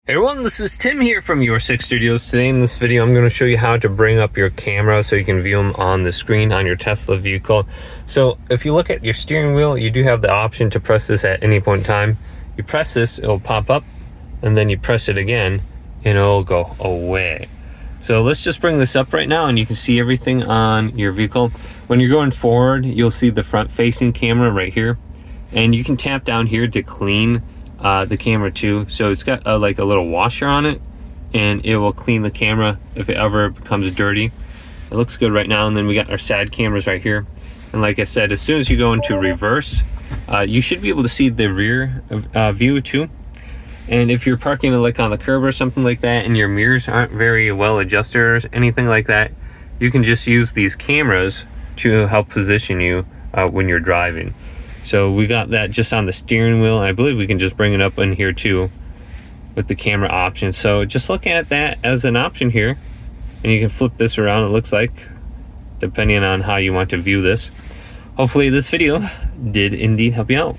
Hey everyone, this is Tim here from Your Six Studios. Today in this video, I'm going to show you how to bring up your camera so you can view them on the screen on your Tesla vehicle. So if you look at your steering wheel, you do have the option to press this at any point in time. You press this, it'll pop up, and then you press it again, and it'll go away. So let's just bring this up right now, and you can see everything on your vehicle. When you're going forward, you'll see the front-facing camera right here, and you can tap down here to clean the camera too. So it's got like a little washer on it, and it will clean the camera if it ever becomes dirty. It looks good right now. And then we got our side cameras right here, and like I said, as soon as you go into reverse, you should be able to see the rear view too. And if you're parking like on the curb or something like that and your mirrors aren't very well adjusted or anything like that, you can just use these cameras to help position you when you're driving. So we got that just on the steering wheel. I believe we can just bring it up in here too with the camera option. So just look at that as an option here, and you can flip this around, it looks like, depending on how you want to view this. Hopefully this video did indeed help you out.